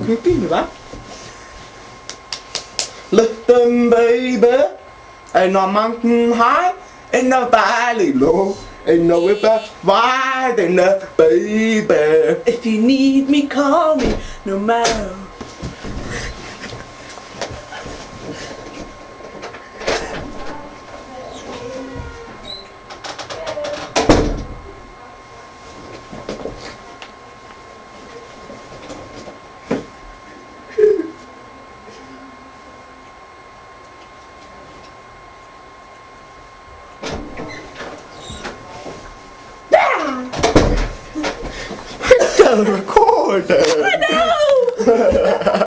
Think about. Listen, baby, ain't no mountain high, ain't no valley low, ain't no river wide enough, baby. If you need me, call me, no matter. I gotta record that. I know.